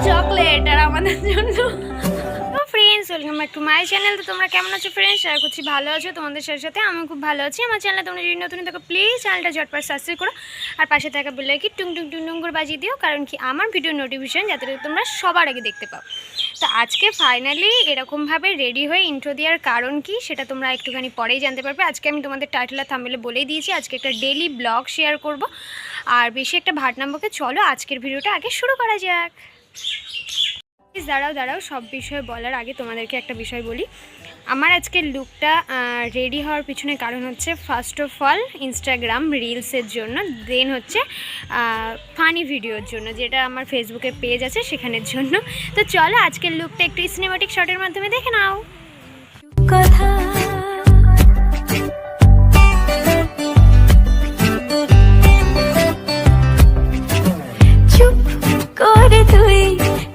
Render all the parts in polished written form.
Chocolate আর আমাদের জন্য friends, welcome back to my channel. তো তোমরা কেমন আছো ফ্রেন্ডস? আশা করছি ভালো আছো। তোমাদের সাথে আমি খুব ভালো আছি। আমার চ্যানেলে তোমরা যদি নতুন থাকো প্লিজ চ্যানেলটা ঝটপট সাবস্ক্রাইব করো আর পাশে থাকা বেল আইকন টুং টুং টুং টুং করে বাজিয়ে দিও, কারণ কি আমার ভিডিও নোটিফিকেশন যাতে তোমরা সবার আগে দেখতে পাও। তো আজকে ফাইনালি এরকমভাবে রেডি হয়ে ইন্ট্রো দেওয়ার কারণ কি সেটা তোমরা একটুখানি পরেই জানতে পারবে। আজকে আমি তোমাদের টাইটেল আর থাম্বনেলে বলেই দিয়েছি আজকে একটা ডেইলি ব্লগ শেয়ার করব, আর বেশি একটা ভাট নাম্বারকে চলো আজকের ভিডিওটা আগে শুরু করা যাক। দাঁড়াও সব বিষয়ে বলার আগে তোমাদেরকে একটা বিষয় বলি। আমার আজকের লুকটা রেডি হওয়ার পিছনে কারণ হচ্ছে ফার্স্ট অফ অল ইনস্টাগ্রাম রিলসের জন্য, দেন হচ্ছে ফানি ভিডিওর জন্য, যেটা আমার ফেসবুকে পেজ আছে সেখানের জন্য। তো চলো আজকের লুকটা একটু সিনেমাটিক শটের মাধ্যমে দেখে নাও। কথা চুপ করে তুই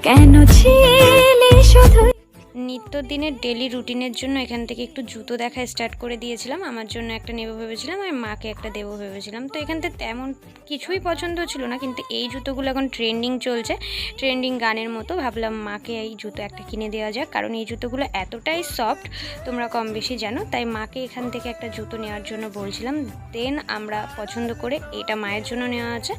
কেন ছিলি শুধু। নিত্যদিনের ডেলি রুটিনের জন্য এখান থেকে একটু জুতো দেখা স্টার্ট করে দিয়েছিলাম। আমার জন্য একটা নেবো ভেবেছিলাম আর মাকে একটা দেবো ভেবেছিলাম। তো এখান থেকে তেমন কিছুই পছন্দ ছিল না, কিন্তু এই জুতোগুলো এখন ট্রেন্ডিং চলছে, ট্রেন্ডিং গানের মতো। ভাবলাম মাকে এই জুতো একটা কিনে দেওয়া যাক, কারণ এই জুতোগুলো এতটাই সফট তোমরা কম বেশি জানো। তাই মাকে এখান থেকে একটা জুতো নেওয়ার জন্য বলছিলাম। দেন আমরা পছন্দ করে এটা মায়ের জন্য নেওয়া আছে,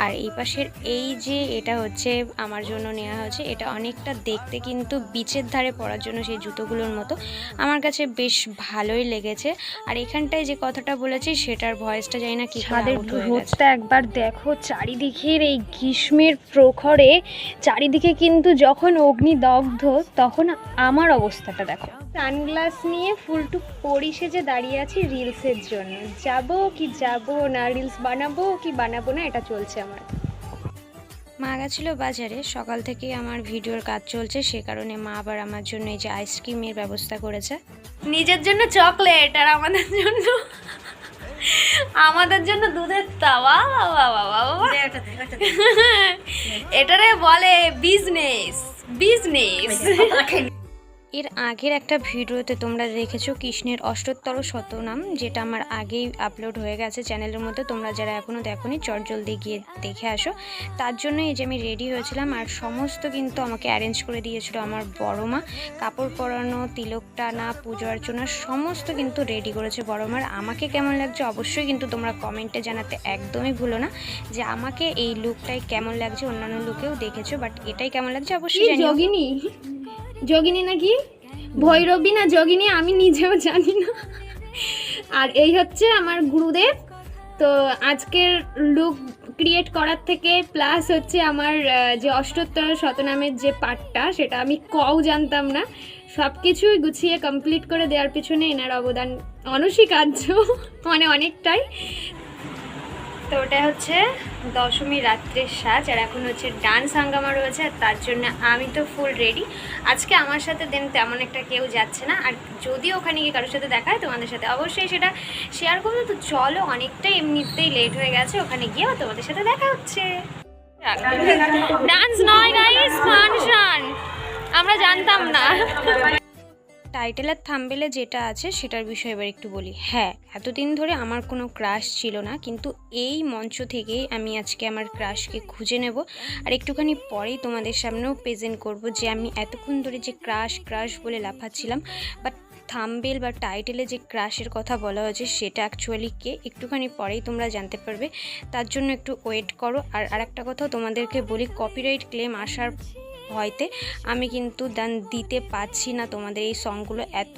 আর এই পাশের এই যে এটা হচ্ছে আমার জন্য নেওয়া হয়েছে। এটা অনেকটা দেখতে কিন্তু বিচের ধারে পরার জন্য সেই জুতোগুলোর মতো আমার কাছে বেশ ভালোই লেগেছে। আর এখানটায় যে কথাটা বলেছি সেটার ভয়েসটা জানি না কি করে আউট হয়ে গেছে। রোদটা একবার দেখো, চারিদিকের এই গ্রীষ্মের প্রখরে চারিদিকে কিন্তু যখন অগ্নিদগ্ধ তখন আমার অবস্থাটা দেখো। সানগ্লাস নিয়ে ফুলটু পরি সেজে দাঁড়িয়ে আছি রিলসের জন্য। যাবো কি যাবো না, রিলস বানাবো কি বানাবো না, এটা চলছে আমার। মা গেছিল বাজারে, সকাল থেকেই আমার ভিডিওর কাজ চলছে, সে কারণে মা আবার আমার জন্য এই যে আইসক্রিমের ব্যবস্থা করেছে। নিজের জন্য চকলেট আর আমাদের জন্য দুধের তাওয়া। এটারে বলে বিজনেস। এর আগের একটা ভিডিওতে তোমরা দেখেছো কৃষ্ণের অষ্টোত্তর শতনাম, যেটা আমার আগেই আপলোড হয়ে গেছে চ্যানেলের মধ্যে। তোমরা যারা এখনও দেখোনি চটজলদি গিয়ে দেখে আসো। তার জন্য এই যে আমি রেডি হয়েছিলাম, আর সমস্ত কিন্তু আমাকে অ্যারেঞ্জ করে দিয়েছিল আমার বড় মা। কাপড় পরানো, তিলক টানা, পুজো অর্চনা সমস্ত কিন্তু রেডি করেছে বড় মার। আমাকে কেমন লাগছে অবশ্যই কিন্তু তোমরা কমেন্টে জানাতে একদমই ভুলো না যে আমাকে এই লুকটাই কেমন লাগছে। অন্যান্য লুকেও দেখেছো, বাট এটাই কেমন লাগছে অবশ্যই জানিও। যোগিনী নাকি ভৈরবী না যোগিনী আমি নিজেও জানি না। আর এই হচ্ছে আমার গুরুদেব। তো আজকের লুক ক্রিয়েট করার থেকে প্লাস হচ্ছে আমার যে অষ্টোত্তর শতনামের যে পার্টটা সেটা আমি জানতাম না। সব কিছুই গুছিয়ে কমপ্লিট করে দেওয়ার পিছনে এনার অবদান অনস্বীকার্য, মানে অনেকটাই। তো ওটা হচ্ছে দশমী রাত্রের সাজ, আর এখন হচ্ছে ডান্স হাঙ্গামা রয়েছে, আর তার জন্য আমি তো ফুল রেডি। আজকে আমার সাথে দেন তেমন একটা কেউ যাচ্ছে না, আর যদি ওখানে গিয়ে কারোর সাথে দেখা হয় তোমাদের সাথে অবশ্যই সেটা শেয়ার করবো। তো চলো, অনেকটাই এমনিতেই লেট হয়ে গেছে, ওখানে গিয়েও তোমাদের সাথে দেখা হচ্ছে। ডান্স নয় গাইস, ফাংশন। আমরা জানতাম না। টাইটেল আর থাম্বনেলে যেটা আছে সেটার বিষয়ে এবার একটু বলি। হ্যাঁ, এতদিন ধরে আমার কোনো ক্রাশ ছিল না, কিন্তু এই মঞ্চ থেকেই আমি আজকে আমার ক্রাশকে খুঁজে নেব, আর একটুখানি পরেই তোমাদের সামনেও প্রেজেন্ট করব যে আমি এতক্ষণ ধরে যে ক্রাশ বলে লাফাচ্ছিলাম, বাট থাম্বনেল বা টাইটেলে যে ক্রাশের কথা বলা হয়েছে সেটা অ্যাকচুয়ালি কে একটুখানি পরেই তোমরা জানতে পারবে। তার জন্য একটু ওয়েট করো। আর আরেকটা কথা তোমাদেরকে বলি, কপিরাইট ক্লেম আসার হয়তো আমি কিন্তু দিতে পারছি না তোমাদের এই সংগুলো। এত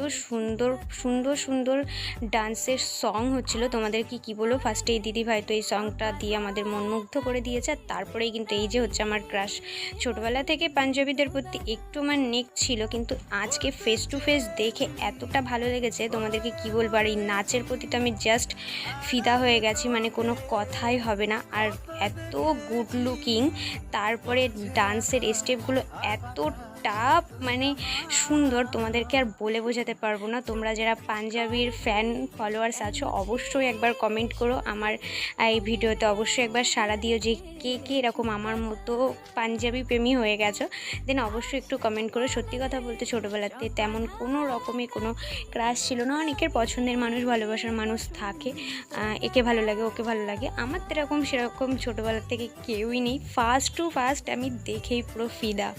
সুন্দর ডান্সের সং হচ্ছিল, তোমাদেরকে কি বলবো। ফার্স্টে এই দিদিভাই তো এই সংটা দিয়ে আমাদের মনমুগ্ধ করে দিয়েছে, আর তারপরেই কিন্তু এই যে হচ্ছে আমার ক্রাশ। ছোটবেলা থেকে পাঞ্জাবিদের প্রতি একটু আমার নেক ছিল, কিন্তু আজকে ফেস টু ফেস দেখে এতটা ভালো লেগেছে তোমাদেরকে কি বলবো। আর এই নাচের প্রতি তো আমি জাস্ট ফিদা হয়ে গেছি, মানে কোনো কথাই হবে না। আর এত গুড লুকিং, তারপরে ডান্সের স্টেপগুলো এত এতটা মানে সুন্দর, তোমাদেরকে আর বলে বোঝাতে পারবো না। তোমরা যারা পাঞ্জাবির ফ্যান ফলোয়ার্স আছো অবশ্যই একবার কমেন্ট করো, আমার এই ভিডিওতে অবশ্যই একবার সাড়া দিও যে কে কে এরকম আমার মতো পাঞ্জাবি প্রেমী হয়ে গেছো। দেন অবশ্যই একটু কমেন্ট করো। সত্যি কথা বলতে ছোটোবেলাতে তেমন কোনো রকমের কোনো ক্রাশ ছিল না। অনেকের পছন্দের মানুষ, ভালোবাসার মানুষ থাকে, একে ভালো লাগে ওকে ভালো লাগে। আমার তো সেরকম ছোটোবেলার থেকে কেউই নেই। ফার্স্ট টু ফার্স্ট আমি দেখেই পুরো ফিদা।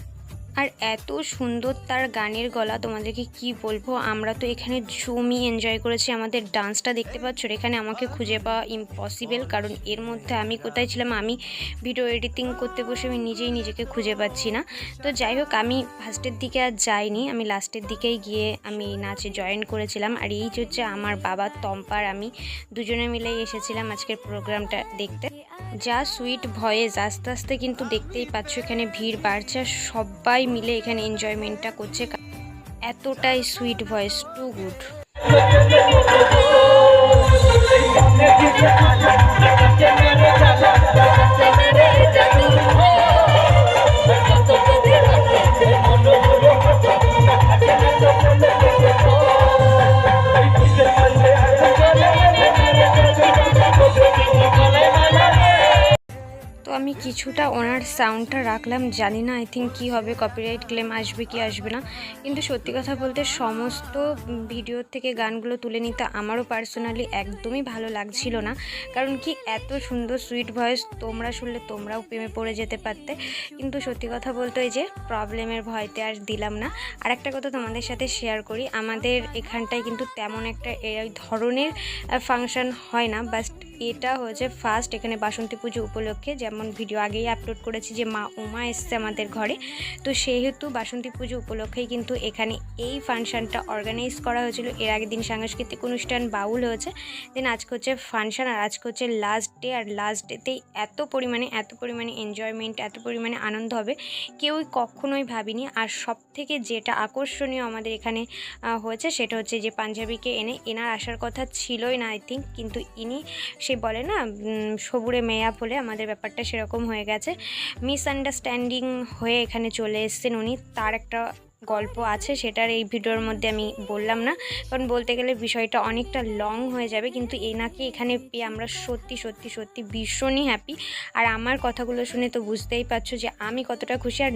আর এত সুন্দর তার গানের গলা, তোমাদেরকে কি বলবো। আমরা তো এখানে জমিয়ে এনজয় করেছি। আমাদের ডান্সটা দেখতে পাচ্ছ, এখানে আমাকে খুঁজে পাওয়া ইম্পসিবল, কারণ এর মধ্যে আমি কোথায় ছিলাম, আমি ভিডিও এডিটিং করতে বসে আমি নিজেই নিজেকে খুঁজে পাচ্ছি না। তো যাই হোক, আমি ফার্স্টের দিকে আর যাইনি, আমি লাস্টের দিকেই গিয়ে আমি নাচে জয়েন করেছিলাম। আর এই হচ্ছে আমার বাবা তম্পার আমি দুজনে মিলেই এসেছিলাম আজকের প্রোগ্রামটা দেখতে। যা সুইট ভয়েস, আস্তে আস্তে কিন্তু দেখতেই পাচ্ছ এখানে ভিড় বাড়ছে, সবাই মিলে এখানে এনজয়মেন্টটা করছে। এতটাই সুইট ভয়েস, টু গুড। আমি কিছুটা ওনার সাউন্ডটা রাখলাম, জানি না আই থিঙ্ক কী হবে, কপিরাইট ক্লেম আসবে কি আসবে না। কিন্তু সত্যি কথা বলতে সমস্ত ভিডিওর থেকে গানগুলো তুলে নিতে আমারও পার্সোনালি একদমই ভালো লাগছিল না। কারণ কি, এত সুন্দর সুইট ভয়েস, তোমরা শুনলে তোমরাও প্রেমে পড়ে যেতে পারতে। কিন্তু সত্যি কথা বলতে ওই যে প্রবলেমের ভয়তে আর দিলাম না। আর একটা কথা তোমাদের সাথে শেয়ার করি, আমাদের এখানটায় কিন্তু তেমন একটা এই ধরনের ফাংশন হয় না, বাট এটা হয়েছে ফার্স্ট এখানে বাসন্তী পুজো উপলক্ষে। যেমন ভিডিও আগেই আপলোড করেছি যে মা উমা এসছে আমাদের ঘরে, তো সেহেতু বাসন্তী পুজো উপলক্ষেই কিন্তু এখানে এই ফাংশানটা অর্গানাইজ করা হয়েছিল। এর আগের দিন সাংস্কৃতিক অনুষ্ঠান বাউল হয়েছে, দেন আজকে হচ্ছে ফাংশান, আর আজকে হচ্ছে লাস্ট ডে। আর লাস্ট ডেতেই এত পরিমাণে এনজয়মেন্ট, এত পরিমাণে আনন্দ হবে কেউই কখনোই ভাবিনি। আর সব থেকে যেটা আকর্ষণীয় আমাদের এখানে হয়েছে সেটা হচ্ছে যে পাঞ্জাবিকে এনার আসার কথা ছিলই না আই থিঙ্ক, কিন্তু ইনি সে বলে না সবুরে মেয়া বলে, আমাদের ব্যাপারটা সেরকম হয়ে গেছে। মিসআন্ডারস্ট্যান্ডিং হয়ে এখানে চলে এসেছেন উনি। তার একটা গল্প আছে, সেটার এই ভিডিওর মধ্যে আমি বললাম না, কারণ বলতে গেলে বিষয়টা অনেকটা লং হয়ে যাবে। কিন্তু এনাকে এখানে পেয়ে আমরা সত্যি সত্যি সত্যি ভীষণই হ্যাপি। আর আমার কথাগুলো শুনে তো বুঝতেই পারছো যে আমি কতটা খুশি। আর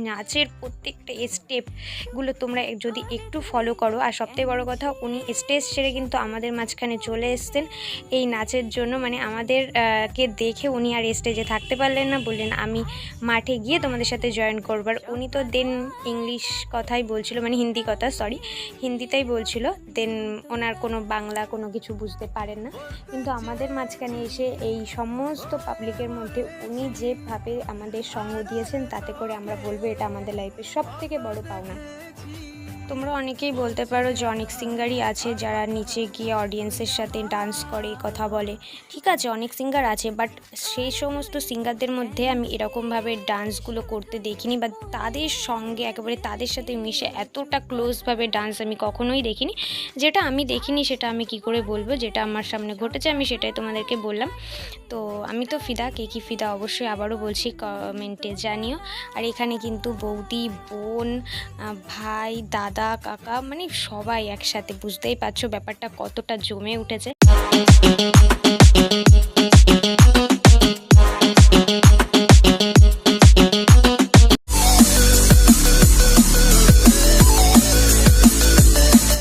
নাচের প্রত্যেকটা স্টেপগুলো তোমরা যদি একটু ফলো করো। আর সবথেকে বড় কথা, উনি স্টেজ ছেড়ে কিন্তু আমাদের মাঝখানে চলে এসছেন এই নাচের জন্য। মানে আমাদের কে দেখে উনি আর স্টেজে থাকতে পারলেন না, বললেন আমি মাঠে গিয়ে তোমাদের সাথে জয়েন করবার। উনি তো দেন ইংলিশ কথাই বলছিল, মানে হিন্দিতেই বলছিল। দেন ওনার কোনো বাংলা কোনো কিছু বুঝতে পারেন না, কিন্তু আমাদের মাঝখানে এসে এই সমস্ত পাবলিকের মধ্যে উনি যেভাবে আমাদের সঙ্গ দিয়েছেন, তাতে করে আমরা বলবো এটা আমাদের লাইফের সবথেকে বড় পাওনা। তোমরা অনেকেই বলতে পারো যে অনেক সিঙ্গারই আছে যারা নিচে গিয়ে অডিয়েন্সের সাথে ডান্স করে, কথা বলে। ঠিক আছে, অনেক সিঙ্গার আছে, বাট সেই সমস্ত সিঙ্গারদের মধ্যে আমি এরকমভাবে ডান্সগুলো করতে দেখিনি, বা তাদের সঙ্গে একেবারে তাদের সাথে মিশে এতটা ক্লোজভাবে ডান্স আমি কখনোই দেখিনি। যেটা আমি দেখিনি সেটা আমি কি করে বলবো, যেটা আমার সামনে ঘটেছে আমি সেটাই তোমাদেরকে বললাম। তো আমি তো ফিদা, কে কি ফিদা অবশ্যই আবারও বলছি, কমেন্টে জানিও। আর এখানে কিন্তু বৌদি, বোন, ভাই, দাদা, কাকা, মানে সবাই একসাথে, বুঝতেই পারছো ব্যাপারটা কতটা জমে উঠেছে।